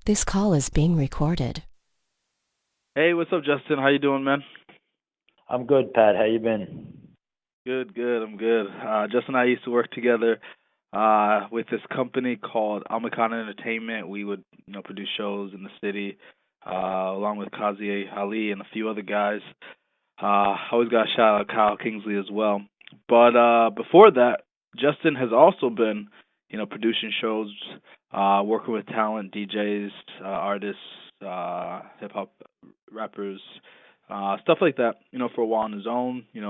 This call is being recorded. Hey, what's up, Justin? How you doing, man? I'm good, Pat. How you been? Good, good. I'm good. Justin and I used to work together with this company called Almacan Entertainment. We would, produce shows in the city, along with Kazi Ali and a few other guys. Always got to shout out Kyle Kingsley as well. But before that, Justin has also been, producing shows, working with talent, DJs, artists, hip hop rappers, stuff like that. For a while on his own. Doing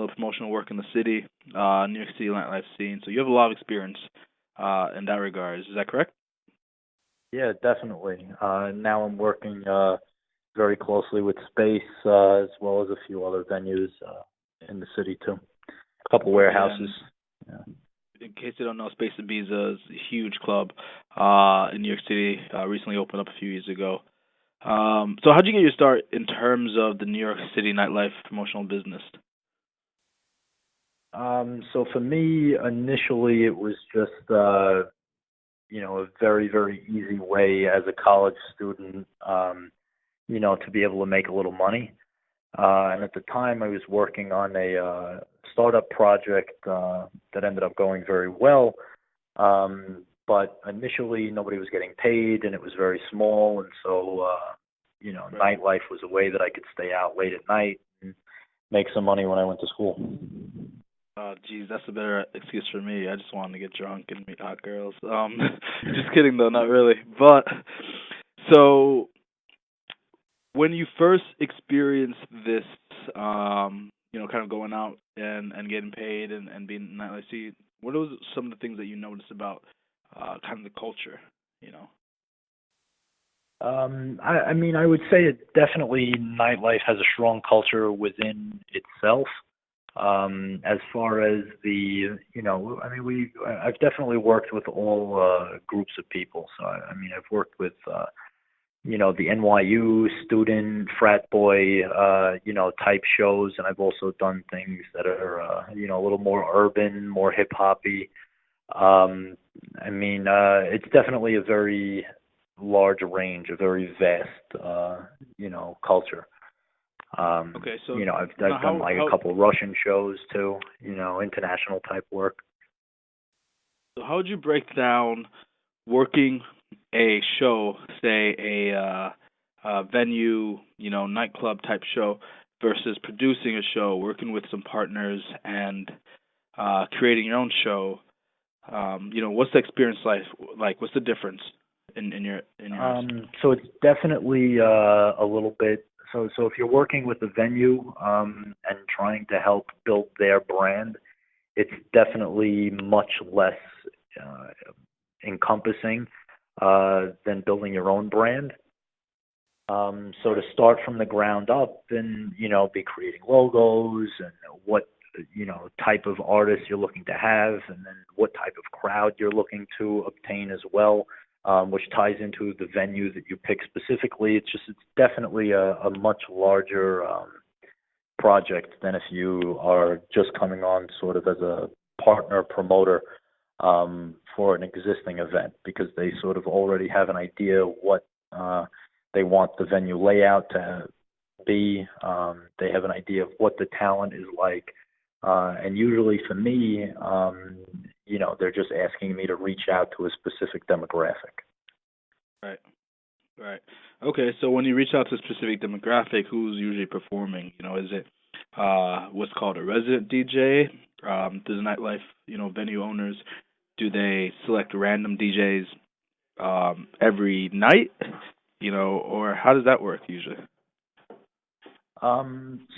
a little promotional work in the city, New York City nightlife scene. So you have a lot of experience in that regard. Is that correct? Yeah, definitely. Now I'm working very closely with Space as well as a few other venues in the city too. A couple Okay, warehouses. and Yeah. in case you don't know, Space Ibiza is a huge club in New York City. Recently opened up a few years ago. So how'd you get your start in terms of the New York City nightlife promotional business? So for me, initially it was just a very, very easy way as a college student, to be able to make a little money. And at the time, I was working on a startup project that ended up going very well. But initially, nobody was getting paid, and it was very small. And so, Right. nightlife was a way that I could stay out late at night and make some money when I went to school. Oh, geez, that's a better excuse for me. I just wanted to get drunk and meet hot girls. Just kidding though, not really. But so when you first experienced this, kind of going out and getting paid and being in nightlife, see, what was some of the things that you noticed about kind of the culture? You know. I mean, I would say it definitely nightlife has a strong culture within itself. As far as I mean, I've definitely worked with all groups of people. So I mean, I've worked with the NYU student frat boy, type shows, and I've also done things that are a little more urban, more hip hoppy. I mean, it's definitely a very large range, a very vast, culture. Okay, so now I've done like a how couple Russian shows too, international type work. so how would you break down working a show, say a venue, nightclub type show, versus producing a show, working with some partners, and creating your own show? What's the experience like? What's the difference in your eyes? So it's definitely a little bit. So if you're working with a venue and trying to help build their brand, it's definitely much less uh, encompassing than building your own brand. So to Right. start from the ground up and, be creating logos and what, type of artist you're looking to have and then what type of crowd you're looking to obtain as well, which ties into the venue that you pick specifically. It's definitely a much larger project than if you are just coming on sort of as a partner promoter for an existing event because they sort of already have an idea what they want the venue layout to be. They have an idea of what the talent is like. And usually for me, they're just asking me to reach out to a specific demographic. Right. Right. Okay, so when you reach out to a specific demographic, who's usually performing? Is it what's called a resident DJ? Does nightlife, venue owners, do they select random DJs every night? Or how does that work usually?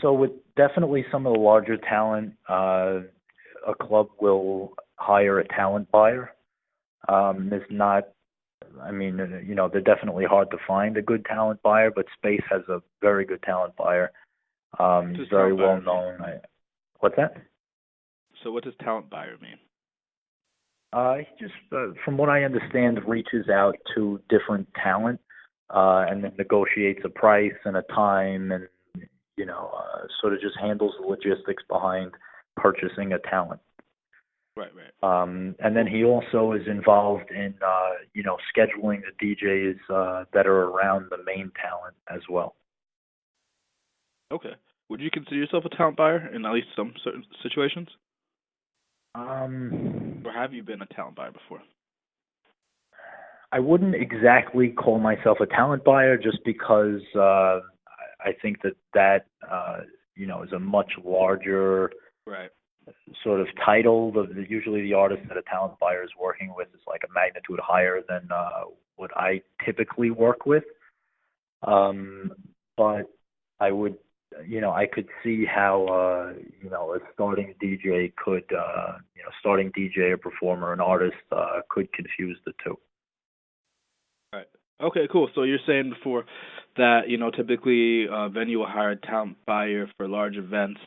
So with definitely some of the larger talent, a club will hire a talent buyer. There's not, I mean, they're definitely hard to find a good talent buyer, but Space has a very good talent buyer. What He's does very talent well buyer mean? known. What's that? So what does talent buyer mean? He just, from what I understand, reaches out to different talent and then negotiates a price and a time and, sort of just handles the logistics behind purchasing a talent. And then he also is involved in, scheduling the DJs that are around the main talent as well. Okay. Would you consider yourself a talent buyer in at least some certain situations? Or have you been a talent buyer before? I wouldn't exactly call myself a talent buyer just because I think that is a much larger sort of title. Usually the artist that a talent buyer is working with is like a magnitude higher than what I typically work with. But I would, I could see how, a starting DJ could, starting DJ, a performer, an artist could confuse the two. Right. Okay, cool. So you're saying before that, typically a venue will hire a talent buyer for large events.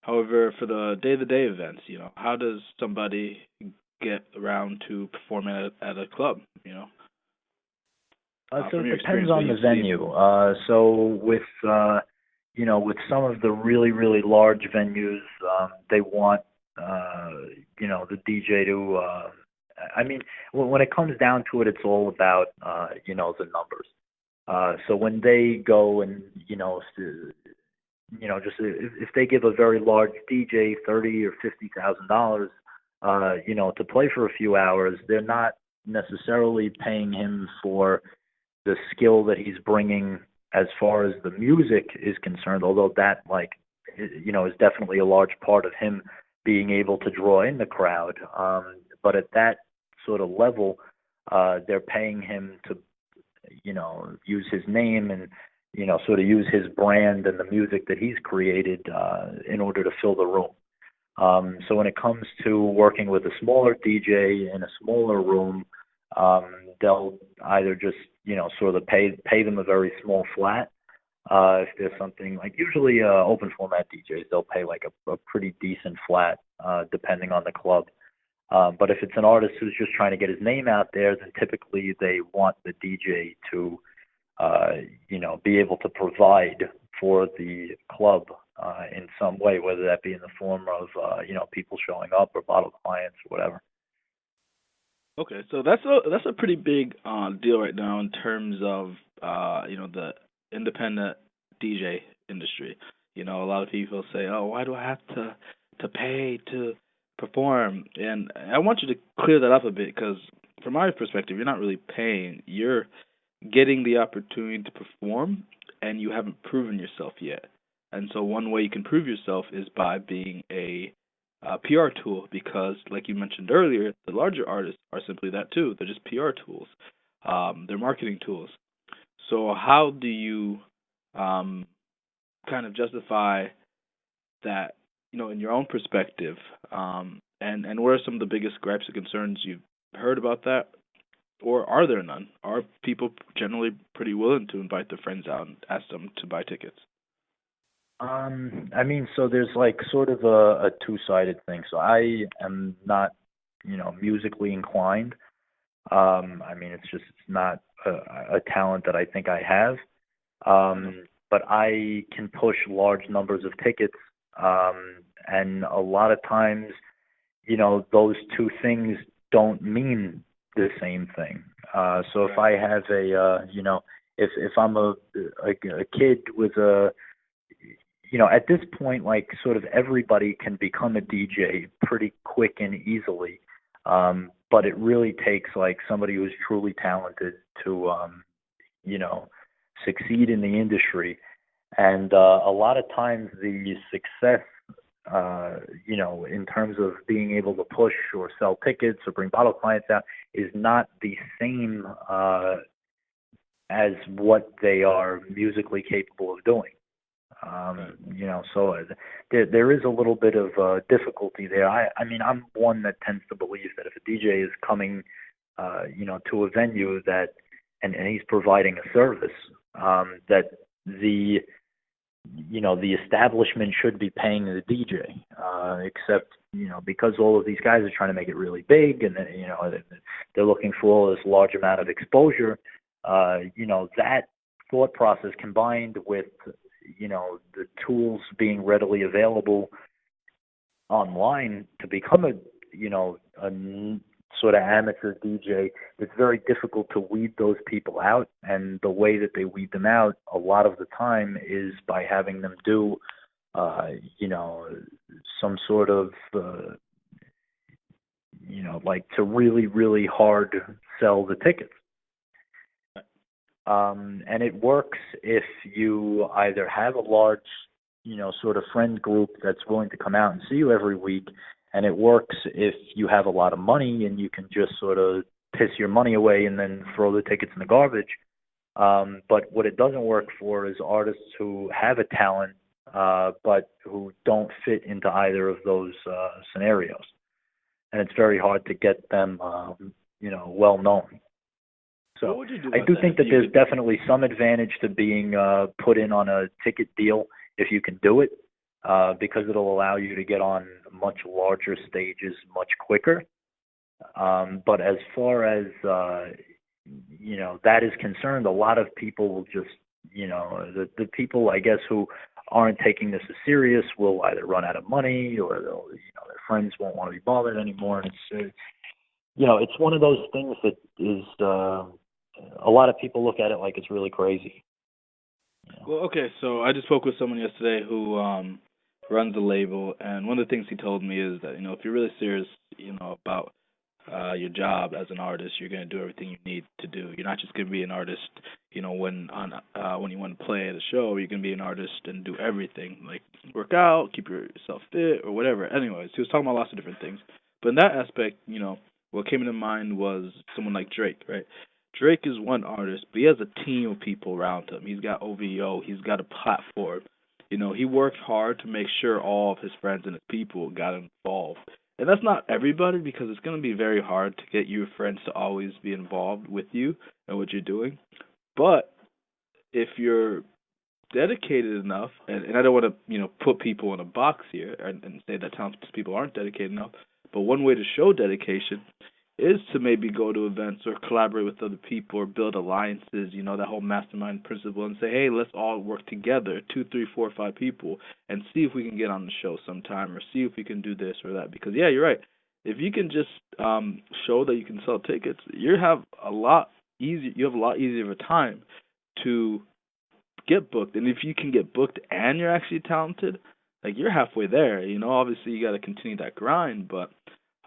However, for the day-to-day events, how does somebody get around to performing at a club, So it depends on the venue. So with, with some of the really, really large venues, they want, the DJ to, when it comes down to it, it's all about, the numbers. So when they go and, just if they give a very large DJ $30,000 or $50,000, to play for a few hours, they're not necessarily paying him for the skill that he's bringing as far as the music is concerned, although that, is definitely a large part of him being able to draw in the crowd. But at that sort of level, they're paying him to, use his name and, sort of use his brand and the music that he's created in order to fill the room. So when it comes to working with a smaller DJ in a smaller room, they'll either just, sort of pay them a very small flat. If there's something like usually open format DJs, they'll pay like a pretty decent flat, depending on the club. But if it's an artist who's just trying to get his name out there, then typically they want the DJ to, be able to provide for the club in some way, whether that be in the form of, people showing up or bottle clients or whatever. Okay, so that's a pretty big deal right now in terms of the independent DJ industry. A lot of people say, "Oh, why do I have to pay to perform?" And I want you to clear that up a bit because, from my perspective, you're not really paying. You're getting the opportunity to perform, and you haven't proven yourself yet. And so one way you can prove yourself is by being a PR tool because, like you mentioned earlier, the larger artists are simply that too. They're just PR tools. They're marketing tools. So how do you kind of justify that, in your own perspective? And what are some of the biggest gripes or concerns you've heard about that? Or are there none? Are people generally pretty willing to invite their friends out and ask them to buy tickets? So there's like sort of a two-sided thing. So I am not, musically inclined. It's not a talent that I think I have. But I can push large numbers of tickets. And a lot of times, those two things don't mean the same thing. So if I have if I'm a kid with a, at this point, like sort of everybody can become a DJ pretty quick and easily. But it really takes like somebody who's truly talented to, succeed in the industry. And a lot of times the success, in terms of being able to push or sell tickets or bring bottle clients out is not the same as what they are musically capable of doing. So there is a little bit of difficulty there. I'm one that tends to believe that if a DJ is coming, to a venue that, and he's providing a service, that the establishment should be paying the DJ, except, because all of these guys are trying to make it really big and, they're looking for all this large amount of exposure, that thought process combined with, the tools being readily available online to become a sort of amateur DJ, it's very difficult to weed those people out. And the way that they weed them out a lot of the time is by having them do, some sort of, like to really, really hard sell the tickets. And it works if you either have a large, sort of friend group that's willing to come out and see you every week, and it works if you have a lot of money and you can just sort of piss your money away and then throw the tickets in the garbage. But what it doesn't work for is artists who have a talent, but who don't fit into either of those scenarios. And it's very hard to get them, well known. So I do think that there's definitely some advantage to being put in on a ticket deal if you can do it, because it'll allow you to get on much larger stages much quicker. But as far as, that is concerned, a lot of people will just, the people, I guess, who aren't taking this as serious will either run out of money or they'll, their friends won't want to be bothered anymore. And it's, it's one of those things that is, a lot of people look at it like it's really crazy. Well, okay, so I just spoke with someone yesterday who runs a label, and one of the things he told me is that, if you're really serious, about your job as an artist, you're going to do everything you need to do. You're not just going to be an artist, when you want to play at a show. You're going to be an artist and do everything, like work out, keep yourself fit, or whatever. Anyways, he was talking about lots of different things. But in that aspect, what came into mind was someone like Drake, right? Drake is one artist, but he has a team of people around him. He's got OVO. He's got a platform. He worked hard to make sure all of his friends and his people got involved. And that's not everybody, because it's going to be very hard to get your friends to always be involved with you and what you're doing. But if you're dedicated enough, and I don't want to, put people in a box here and say that talented people aren't dedicated enough, but one way to show dedication is to maybe go to events or collaborate with other people or build alliances, that whole mastermind principle, and say, hey, let's all work together, 2, 3, 4, 5 people, and see if we can get on the show sometime or see if we can do this or that. Because, yeah, you're right. If you can just show that you can sell tickets, you have a lot easier of a time to get booked. And if you can get booked and you're actually talented, like, you're halfway there. Obviously you got to continue that grind, but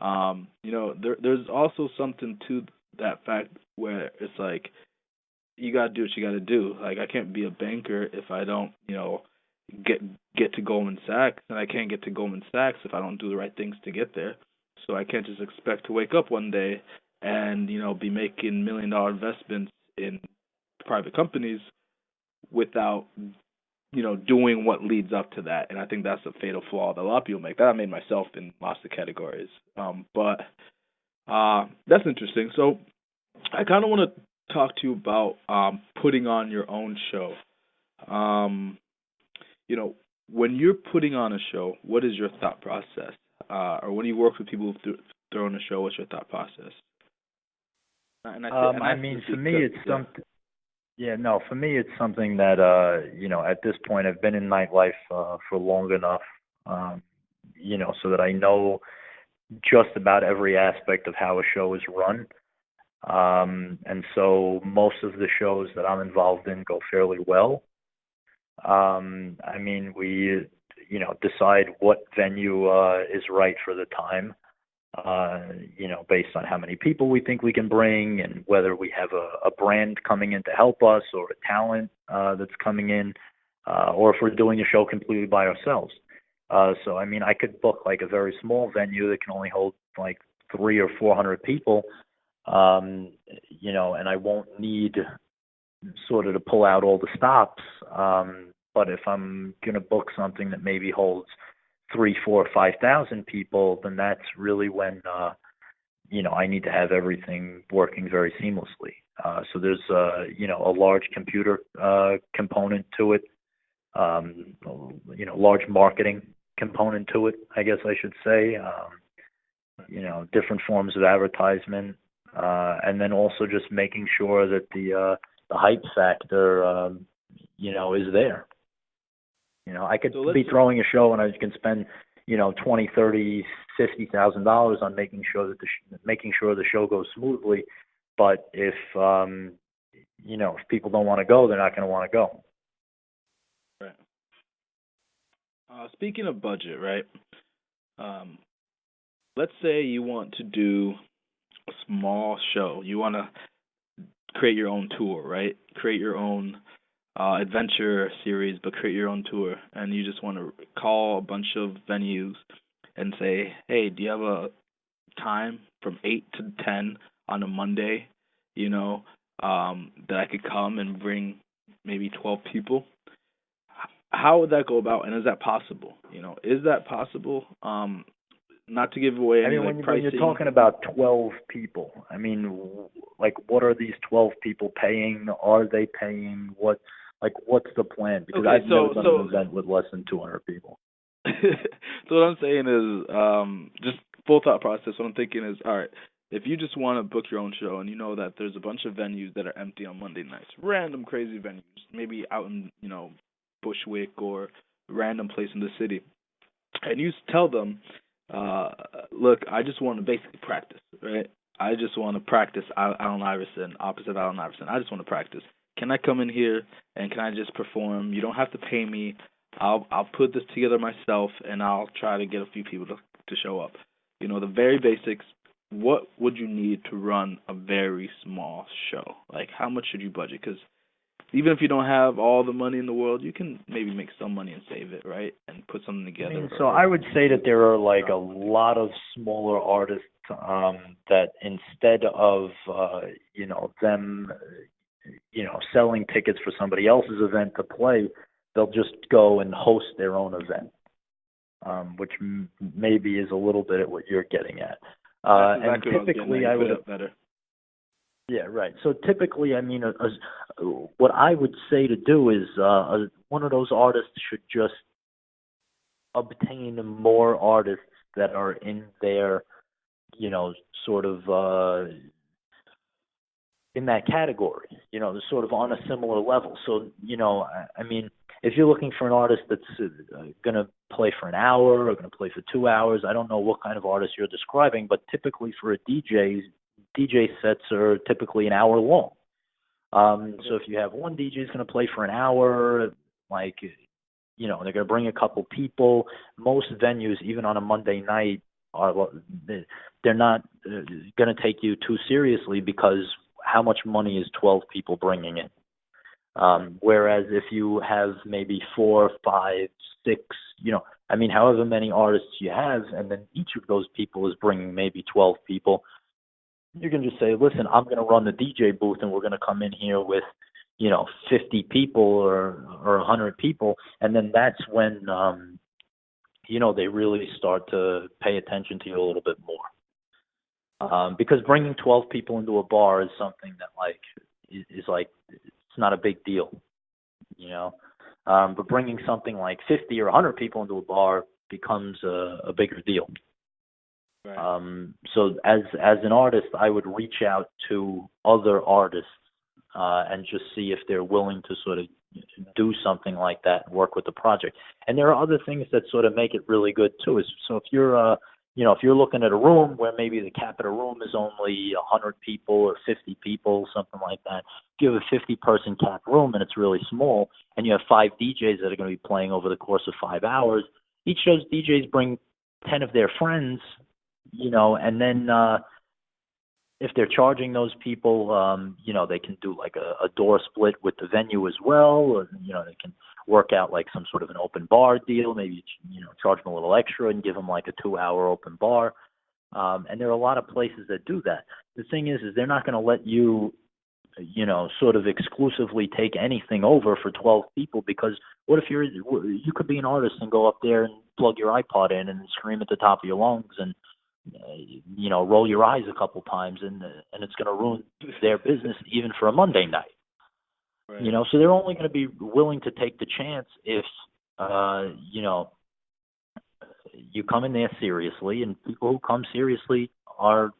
there's also something to that fact where it's like you gotta do what you gotta do. Like, I can't be a banker if I don't, get to Goldman Sachs, and I can't get to Goldman Sachs if I don't do the right things to get there. So I can't just expect to wake up one day and be making $1 million investments in private companies without doing what leads up to that. And I think that's a fatal flaw that a lot of people make. That I made myself in lots of categories. But that's interesting. So I kind of want to talk to you about putting on your own show. When you're putting on a show, what is your thought process? Or when you work with people who've thrown a show, what's your thought process? For me, it's something. Yeah, no, for me, it's something that, at this point, I've been in nightlife for long enough, so that I know just about every aspect of how a show is run. And so most of the shows that I'm involved in go fairly well. We, decide what venue is right for the time. Based on how many people we think we can bring and whether we have a brand coming in to help us or a talent that's coming in, or if we're doing a show completely by ourselves. I could book like a very small venue that can only hold like 300 or 400 people, and I won't need sort of to pull out all the stops. But if I'm going to book something that maybe holds 3,000, 4,000, 5,000 people, then that's really when, I need to have everything working very seamlessly. So there's, a large computer component to it, large marketing component to it, I guess I should say, different forms of advertisement, and then also just making sure that the hype factor, is there. I could be throwing a show and I can spend, $20, $30, $50,000 on making sure that the show goes smoothly. But if if people don't want to go, they're not going to want to go. Right. Speaking of budget, right? Let's say you want to do a small show. You want to create your own tour, right? Create your own adventure series, but create your own tour. And you just want to call a bunch of venues and say, hey, do you have a time from 8 to 10 on a Monday, that I could come and bring maybe 12 people? How would that go about, and is that possible? Is that possible? Not to give away any when pricing. you're talking about 12 people, what are these 12 people paying? Are they paying? What's the plan? Because I've never done an event with less than 200 people. So what I'm saying is, just full thought process. What I'm thinking is, all right, if you just want to book your own show and you know that there's a bunch of venues that are empty on Monday nights, random crazy venues, maybe out in, Bushwick or random place in the city, and you tell them, look, I just want to basically practice, right? I just want to practice Allen Iverson, opposite Allen Iverson. I just want to practice. Can I come in here and can I just perform? You don't have to pay me. I'll put this together myself, and I'll try to get a few people to show up. The very basics. What would you need to run a very small show? Like, how much should you budget? Because even if you don't have all the money in the world, you can maybe make some money and save it, right? And put something together. I would say that there are a lot of smaller artists that instead of them selling tickets for somebody else's event to play, they'll just go and host their own event, which maybe is a little bit at what you're getting at. That's exactly and typically I would better. Yeah, right. So typically, what I would say to do is one of those artists should just obtain more artists that are in their, sort of in that category, sort of on a similar level. So, if you're looking for an artist that's going to play for an hour or going to play for 2 hours, I don't know what kind of artist you're describing, but typically for a DJ sets are typically an hour long. So if you have one DJ who's going to play for an hour, they're going to bring a couple people. Most venues, even on a Monday night, they're not going to take you too seriously because how much money is 12 people bringing in? Whereas if you have maybe 4, 5, 6, however many artists you have, and then each of those people is bringing maybe 12 people, you can just say, listen, I'm going to run the DJ booth and we're going to come in here with, 50 people or 100 people. And then that's when, they really start to pay attention to you a little bit more. Because bringing 12 people into a bar is something that it's not a big deal, but bringing something like 50 or 100 people into a bar becomes a bigger deal. Right. So as an artist, I would reach out to other artists and just see if they're willing to sort of do something like that and work with the project. And there are other things that sort of make it really good too. So if you're if you're looking at a room where maybe the cap of the room is only 100 people or 50 people, something like that, if you have a 50-person cap room and it's really small, and you have 5 DJs that are going to be playing over the course of 5 hours, each of those DJs bring 10 of their friends, and then if they're charging those people, they can do like a door split with the venue as well, or, they can work out like some sort of an open bar deal, maybe, charge them a little extra and give them like a 2-hour open bar. And there are a lot of places that do that. The thing is they're not going to let you, sort of exclusively take anything over for 12 people, because what if you could be an artist and go up there and plug your iPod in and scream at the top of your lungs and, roll your eyes a couple times, and it's going to ruin their business even for a Monday night. Right. So they're only going to be willing to take the chance if, you come in there seriously, and people who come seriously are,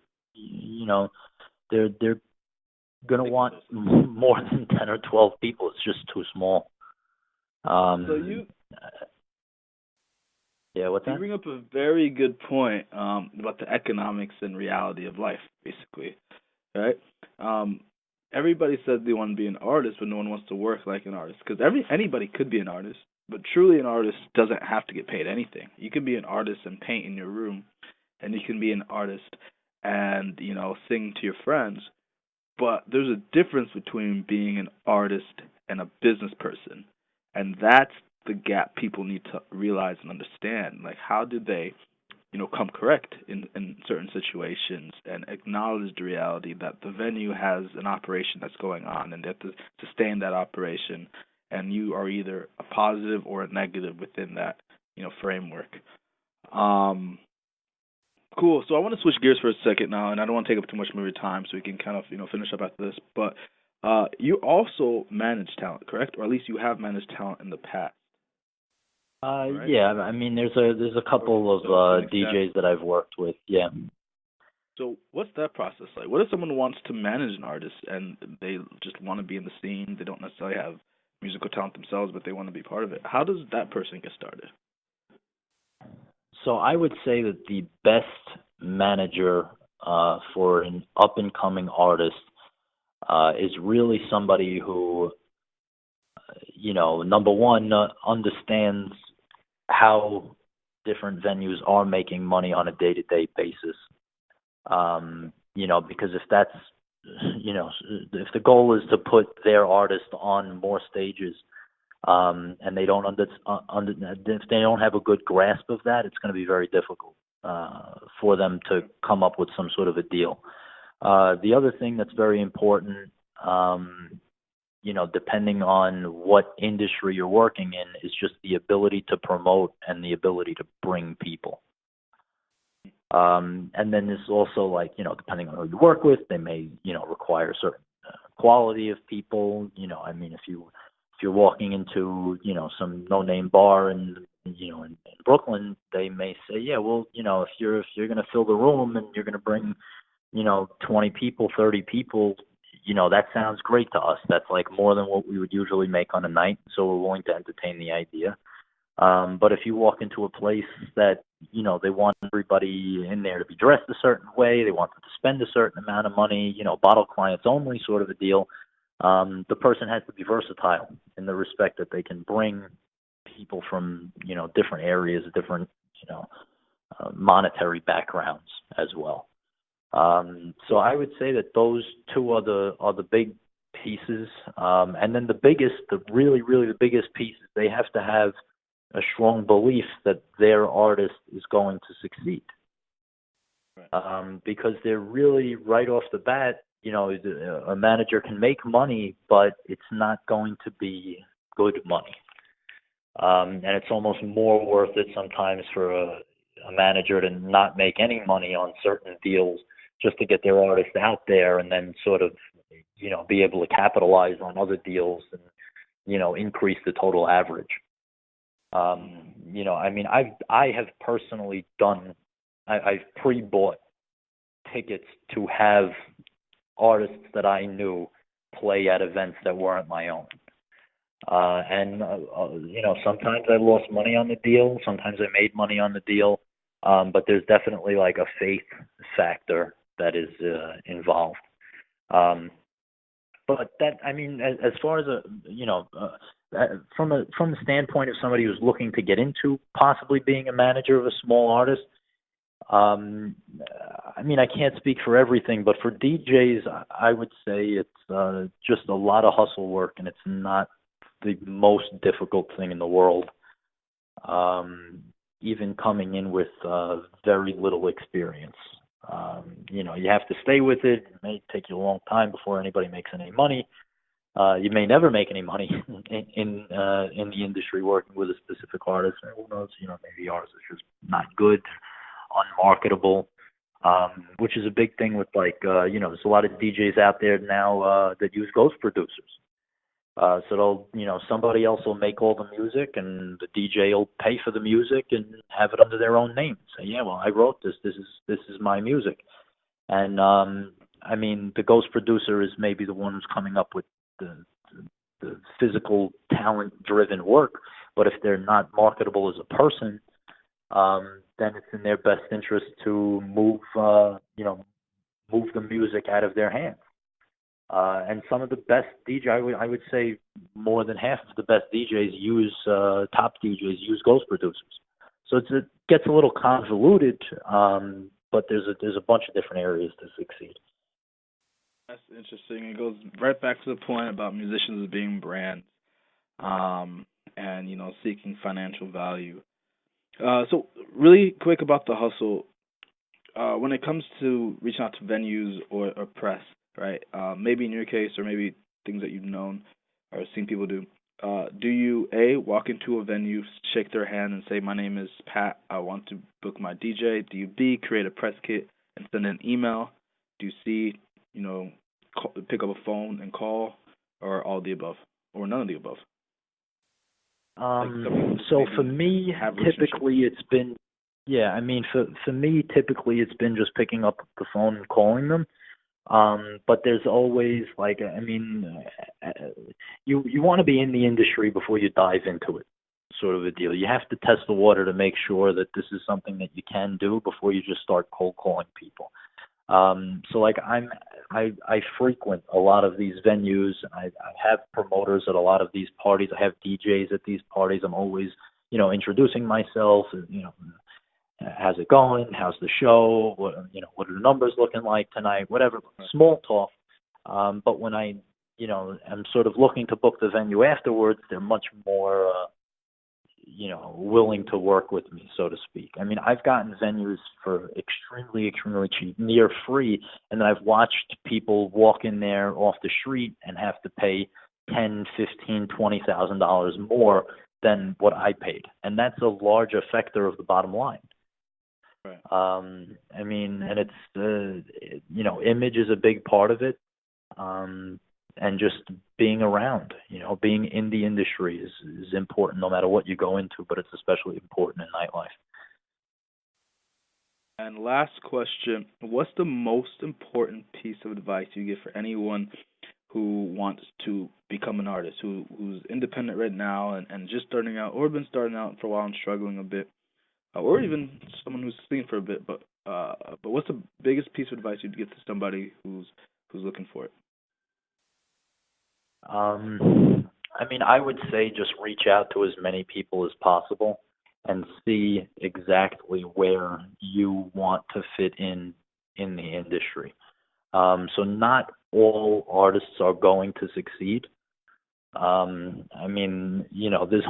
they're going to want more than 10 or 12 people. It's just too small. Yeah, what's You that? bring up a very good point about the economics and reality of life, basically, right? Um, Everybody says they want to be an artist, but no one wants to work like an artist because anybody could be an artist, but truly an artist doesn't have to get paid anything. You could be an artist and paint in your room, and you can be an artist and sing to your friends. But there's a difference between being an artist and a business person, and that's the gap people need to realize and understand. Like, how do they come correct in certain situations and acknowledge the reality that the venue has an operation that's going on and they have to sustain that operation, and you are either a positive or a negative within that framework. Um, cool. So I want to switch gears for a second now, and I don't want to take up too much more of your time, so we can kind of finish up after this. But you also manage talent, correct? Or at least you have managed talent in the past, right? Yeah, I mean, there's a couple of So to an extent. DJs that I've worked with. Yeah. So what's that process like? What if someone wants to manage an artist and they just want to be in the scene? They don't necessarily have musical talent themselves, but they want to be part of it. How does that person get started? So I would say that the best manager for an up and coming artist is really somebody who, number one, understands how different venues are making money on a day-to-day basis. Because if the goal is to put their artist on more stages, and they don't if they don't have a good grasp of that, it's going to be very difficult for them to come up with some sort of a deal. The other thing that's very important, depending on what industry you're working in, is just the ability to promote and the ability to bring people. And then there's also depending on who you work with, they may, require a certain quality of people. I mean, if you're walking into, some no-name bar in Brooklyn, they may say, yeah, well, if you're going to fill the room and you're going to bring, 20 people, 30 people, that sounds great to us. That's like more than what we would usually make on a night, so we're willing to entertain the idea. But if you walk into a place that, they want everybody in there to be dressed a certain way, they want them to spend a certain amount of money, bottle clients only sort of a deal, the person has to be versatile in the respect that they can bring people from, different areas, different, monetary backgrounds as well. So I would say that those two are the big pieces. And then the really, really the biggest piece is they have to have a strong belief that their artist is going to succeed. Because they're really right off the bat, a manager can make money, but it's not going to be good money. And it's almost more worth it sometimes for a manager to not make any money on certain deals just to get their artist out there and then sort of, be able to capitalize on other deals and, increase the total average. I mean, I have personally I've pre-bought tickets to have artists that I knew play at events that weren't my own. And sometimes I lost money on the deal, sometimes I made money on the deal, but there's definitely like a faith factor that is involved. But that, I mean, as far as from the standpoint of somebody who's looking to get into possibly being a manager of a small artist, I mean, I can't speak for everything, but for DJs, I would say it's just a lot of hustle work, and it's not the most difficult thing in the world, even coming in with very little experience. You have to stay with it. It may take you a long time before anybody makes any money. You may never make any money in the industry working with a specific artist. Who knows? Maybe ours is just not good, unmarketable, which is a big thing with there's a lot of DJs out there now that use ghost producers. So they'll, somebody else will make all the music, and the DJ will pay for the music and have it under their own name. Say, yeah, well, I wrote this. This is my music. And I mean, the ghost producer is maybe the one who's coming up with the physical talent-driven work. But if they're not marketable as a person, then it's in their best interest to move the music out of their hands. And some of the best I would say more than half of the best DJs top DJs use ghost producers. So it gets a little convoluted, but there's a bunch of different areas to succeed. That's interesting. It goes right back to the point about musicians as being brands, and seeking financial value. So really quick about the hustle. When it comes to reaching out to venues or press, right? Maybe in your case, or maybe things that you've known or seen people do you A, walk into a venue, shake their hand, and say, "My name is Pat. I want to book my DJ"? Do you B, create a press kit and send an email? Do you C, pick up a phone and call, or all of the above, or none of the above? So for me, typically it's been, yeah, I mean, for me, typically it's been just picking up the phone and calling them. But there's always you want to be in the industry before you dive into it, sort of a deal. You have to test the water to make sure that this is something that you can do before you just start cold calling people. So like I frequent a lot of these venues. I have promoters at a lot of these parties. I have DJs at these parties. I'm always, introducing myself, how's it going? How's the show? What are the numbers looking like tonight? Whatever, small talk. But when I, am sort of looking to book the venue afterwards, they're much more, willing to work with me, so to speak. I mean, I've gotten venues for extremely, extremely cheap, near free, and then I've watched people walk in there off the street and have to pay $10,000, $15,000, $20,000 than what I paid, and that's a large factor of the bottom line. Right. And it's image is a big part of it, and just being around, being in the industry is important no matter what you go into, but it's especially important in nightlife. And last question, what's the most important piece of advice you give for anyone who wants to become an artist, who's independent right now and just starting out, or been starting out for a while and struggling a bit, or even someone who's seen for a bit, but what's the biggest piece of advice you'd give to somebody who's looking for it? I would say just reach out to as many people as possible and see exactly where you want to fit in the industry. So not all artists are going to succeed. There's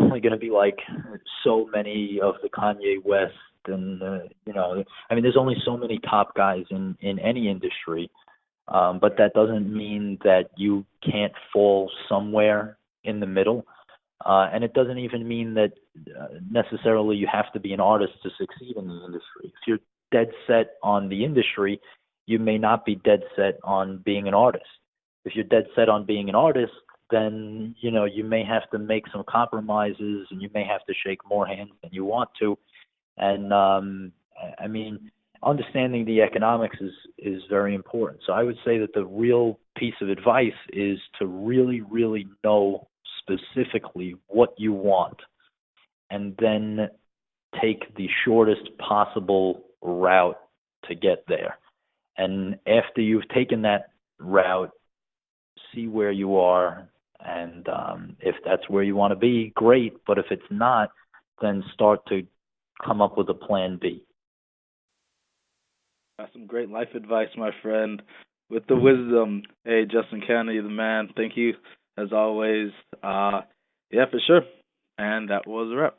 only going to be like so many of the Kanye West and, there's only so many top guys in any industry. But that doesn't mean that you can't fall somewhere in the middle. And it doesn't even mean that necessarily you have to be an artist to succeed in the industry. If you're dead set on the industry, you may not be dead set on being an artist. If you're dead set on being an artist, then, you may have to make some compromises and you may have to shake more hands than you want to. And, understanding the economics is very important. So I would say that the real piece of advice is to really, really know specifically what you want and then take the shortest possible route to get there. And after you've taken that route, see where you are, and if that's where you want to be, great. But if it's not, then start to come up with a plan B. That's some great life advice, my friend. With the wisdom. Hey, Justin Kennedy, the man. Thank you, as always. Yeah, for sure. And that was a wrap.